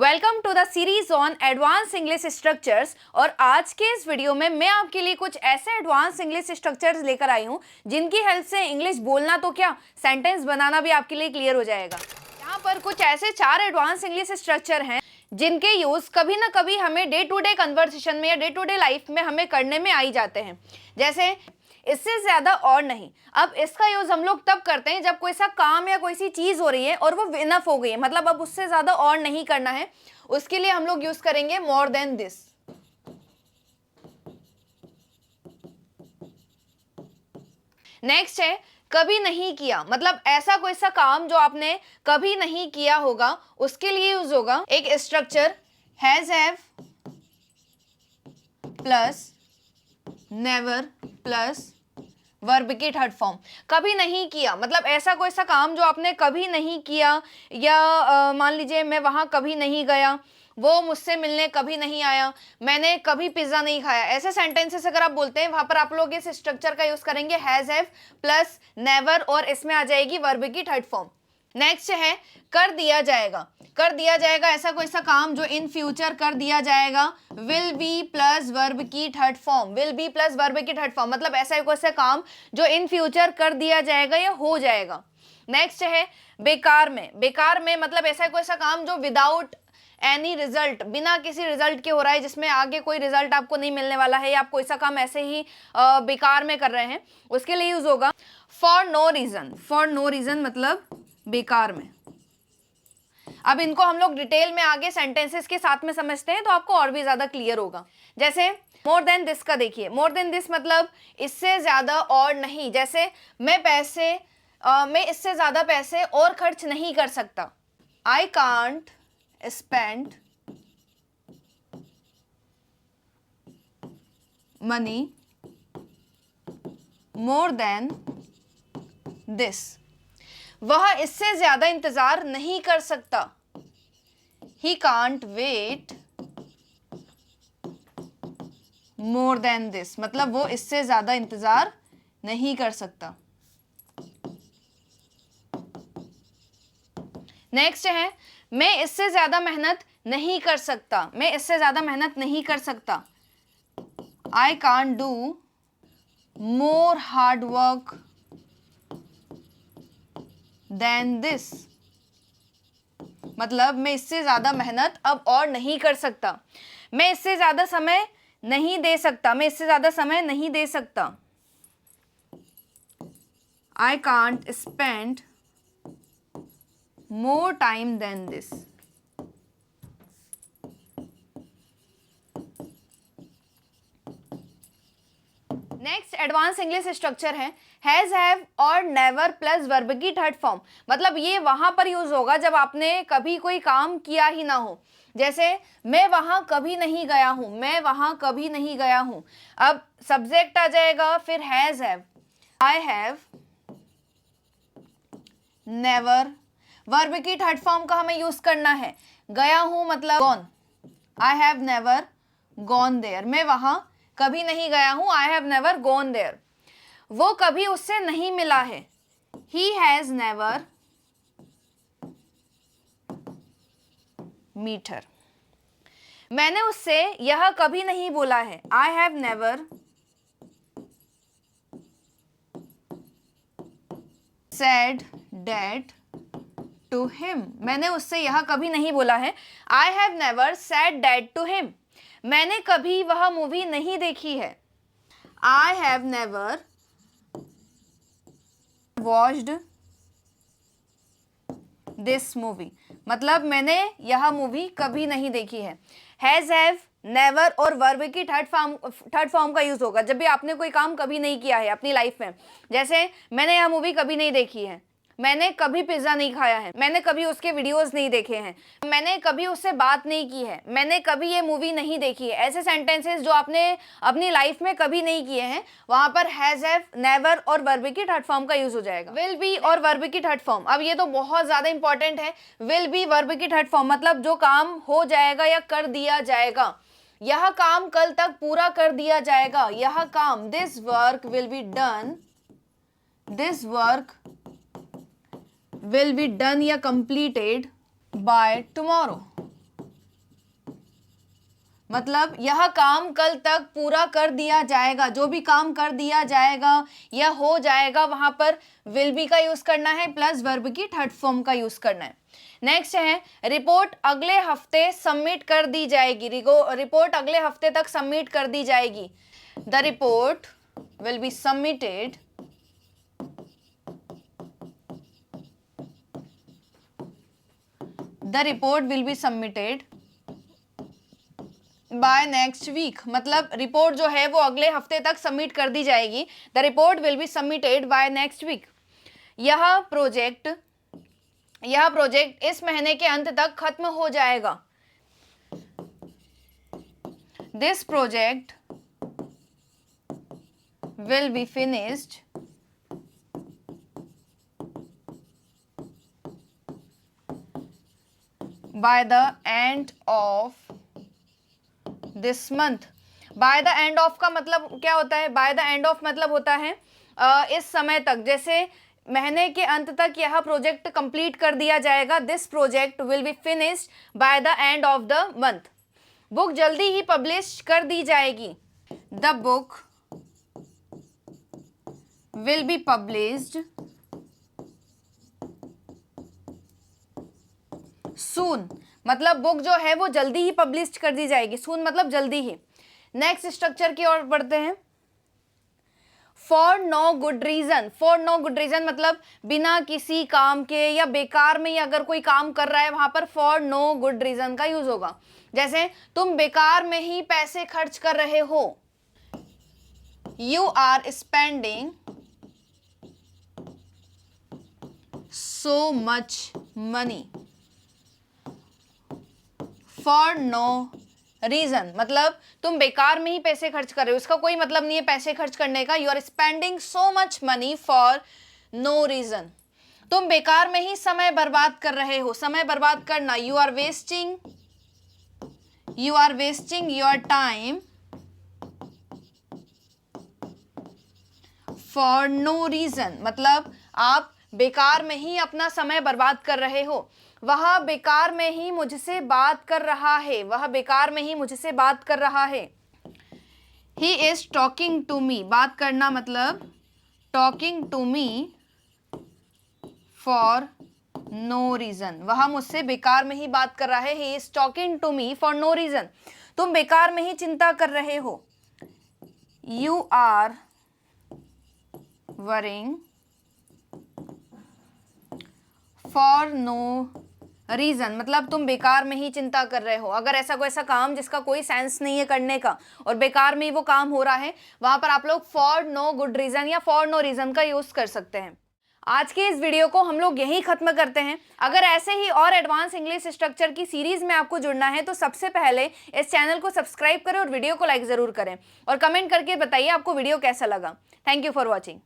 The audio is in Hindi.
Welcome to the series on advance English structures. और आज के इस वीडियो में मैं आपके लिए कुछ ऐसे एडवांस इंग्लिश स्ट्रक्चर्स लेकर आई हूं जिनकी हेल्प से इंग्लिश बोलना तो क्या, सेंटेंस बनाना भी आपके लिए क्लियर हो जाएगा। यहाँ पर कुछ ऐसे 4 एडवांस इंग्लिश स्ट्रक्चर हैं जिनके यूज कभी ना कभी हमें डे टू डे कन्वर्सेशन में या डे टू डे लाइफ में हमें करने में आई जाते हैं। जैसे इससे ज्यादा और नहीं। अब इसका यूज हम लोग तब करते हैं जब कोई सा काम या कोई सी चीज हो रही है और वो इनफ हो गई है, मतलब अब उससे ज्यादा और नहीं करना है। उसके लिए हम लोग यूज करेंगे मोर देन दिस। नेक्स्ट है कभी नहीं किया, मतलब ऐसा कोई सा काम जो आपने कभी नहीं किया होगा उसके लिए यूज होगा एक structure has have plus never plus verb की थर्ड फॉर्म। कभी नहीं किया मतलब ऐसा कोई सा काम जो आपने कभी नहीं किया, या मान लीजिए मैं वहां कभी नहीं गया, वो मुझसे मिलने कभी नहीं आया, मैंने कभी पिज्जा नहीं खाया। ऐसे सेंटेंसेस अगर आप बोलते हैं वहां पर आप लोग इस स्ट्रक्चर का यूज करेंगे हैज हैव प्लस नेवर और इसमें आ जाएगी वर्ब की थर्ड फॉर्म। नेक्स्ट है कर दिया जाएगा। कर दिया जाएगा ऐसा कोई सा काम जो इन फ्यूचर कर दिया जाएगा, विल बी प्लस वर्ब की third form. Will be plus verb की थर्ड फॉर्म मतलब ऐसा कोई सा काम जो इन फ्यूचर कर दिया जाएगा या हो जाएगा। नेक्स्ट है बेकार में। बेकार में मतलब ऐसा कोई सा काम जो विदाउट एनी रिजल्ट, बिना किसी रिजल्ट के हो रहा है, जिसमें आगे कोई रिजल्ट आपको नहीं मिलने वाला है, या आप कोई सा काम ऐसे ही बेकार में कर रहे हैं, उसके लिए यूज होगा for no reason. For no reason मतलब बेकार में। अब इनको हम लोग डिटेल में आगे सेंटेंसेस के साथ में समझते हैं तो आपको और भी ज्यादा क्लियर होगा। जैसे मोर देन दिस का देखिए, मोर देन दिस मतलब इससे ज्यादा और नहीं। जैसे मैं इससे ज्यादा पैसे और खर्च नहीं कर सकता। I can't spend money more than this. वह इससे ज्यादा इंतजार नहीं कर सकता। He can't wait more than this मतलब वो इससे ज्यादा इंतजार नहीं कर सकता। नेक्स्ट है मैं इससे ज्यादा मेहनत नहीं कर सकता। मैं इससे ज्यादा मेहनत नहीं कर सकता। I can't do more hard work than this मतलब मैं इससे ज्यादा मेहनत अब और नहीं कर सकता। मैं इससे ज्यादा समय नहीं दे सकता। मैं इससे ज्यादा समय नहीं दे सकता। I can't spend more time than this। Next advance English structure है हैज हैव और नेवर प्लस वर्ब की थर्ड फॉर्म। मतलब ये वहां पर यूज होगा जब आपने कभी कोई काम किया ही ना हो। जैसे मैं वहां कभी नहीं गया हूं। मैं वहां कभी नहीं गया हूं। अब सब्जेक्ट आ जाएगा फिर has have. I have never, verb की थर्ड फॉर्म का हमें यूज करना है। गया हूं मतलब gone. I have never gone there. मैं वहां कभी नहीं गया हूं। I have never gone there. वो कभी उससे नहीं मिला है। He has never meet her. मैंने उससे यह कभी नहीं बोला है। I have never said that to him. मैंने उससे यह कभी नहीं बोला है। I have never said that to him. मैंने कभी वह मूवी नहीं देखी है। I have never watched this movie मतलब मैंने यह मूवी कभी नहीं देखी है। हैज हैव नेवर और वर्ब की थर्ड फॉर्म का यूज होगा जब भी आपने कोई काम कभी नहीं किया है अपनी लाइफ में। जैसे मैंने यह मूवी कभी नहीं देखी है। मैंने कभी पिज्जा नहीं खाया है। मैंने कभी उसके वीडियोस नहीं देखे हैं। मैंने कभी उससे बात नहीं की है। मैंने कभी ये मूवी नहीं देखी है। ऐसे सेंटेंसेस जो आपने अपनी लाइफ में कभी नहीं किए हैं वहां पर हैज हैव नेवर और वर्ब की थर्ड फॉर्म का यूज हो जाएगा। विल बी और वर्ब की थर्ड फॉर्म, अब ये तो बहुत ज्यादा इंपॉर्टेंट है। विल बी वर्ब की थर्ड फॉर्म मतलब जो काम हो जाएगा या कर दिया जाएगा। यह काम कल तक पूरा कर दिया जाएगा। यह काम this work will be done. This work will be done या completed by tomorrow। मतलब यह काम कल तक पूरा कर दिया जाएगा, जो भी काम कर दिया जाएगा या हो जाएगा, वहां पर विल बी का यूज करना है प्लस वर्ब की थर्ड फॉर्म का यूज करना है। नेक्स्ट है रिपोर्ट अगले हफ्ते सबमिट कर दी जाएगी, रिपोर्ट अगले हफ्ते तक सबमिट कर दी जाएगी। The report will be submitted the report will be submitted by next week, मतलब रिपोर्ट जो है वो अगले हफ्ते तक सबमिट कर दी जाएगी। The report will be submitted by next week. यह प्रोजेक्ट इस महीने के अंत तक खत्म हो जाएगा। This project will be finished by the end of this month. By the end of का मतलब क्या होता है? बाय द एंड ऑफ मतलब होता है इस समय तक, जैसे महीने के अंत तक यह प्रोजेक्ट कंप्लीट कर दिया जाएगा। This project will be finished by the end of the month. Book जल्दी ही पब्लिश कर दी जाएगी। The book will be published soon, मतलब बुक जो है वो जल्दी ही पब्लिश कर दी जाएगी। सून मतलब जल्दी ही। नेक्स्ट स्ट्रक्चर की ओर बढ़ते हैं। For no good reason. For no good reason मतलब बिना किसी काम के या बेकार में ही अगर कोई काम कर रहा है, वहां पर फॉर नो गुड रीजन का यूज होगा। जैसे तुम बेकार में ही पैसे खर्च कर रहे हो। You are spending so much money for no reason, मतलब तुम बेकार में ही पैसे खर्च कर रहे हो, इसका कोई मतलब नहीं है पैसे खर्च करने का। You are spending so much money for no reason. तुम बेकार में ही समय बर्बाद कर रहे हो। समय बर्बाद करना, you are wasting your time for no reason, मतलब आप बेकार में ही अपना समय बर्बाद कर रहे हो। वह बेकार में ही मुझसे बात कर रहा है। वह बेकार में ही मुझसे बात कर रहा है। He is talking to me, बात करना मतलब talking to me for no reason। वह मुझसे बेकार में ही बात कर रहा है। He is talking to me for no reason। तुम बेकार में ही चिंता कर रहे हो। You are worrying for no reason, मतलब तुम बेकार में ही चिंता कर रहे हो। अगर ऐसा कोई ऐसा काम जिसका कोई सेंस नहीं है करने का और बेकार में ही वो काम हो रहा है, वहां पर आप लोग फॉर नो गुड रीजन या फॉर नो रीजन का यूज कर सकते हैं। आज के इस वीडियो को हम लोग यहीं खत्म करते हैं। अगर ऐसे ही और एडवांस इंग्लिश स्ट्रक्चर की सीरीज में आपको जुड़ना है तो सबसे पहले इस चैनल को सब्सक्राइब करें और वीडियो को लाइक जरूर करें और कमेंट करके बताइए आपको वीडियो कैसा लगा। Thank you for watching.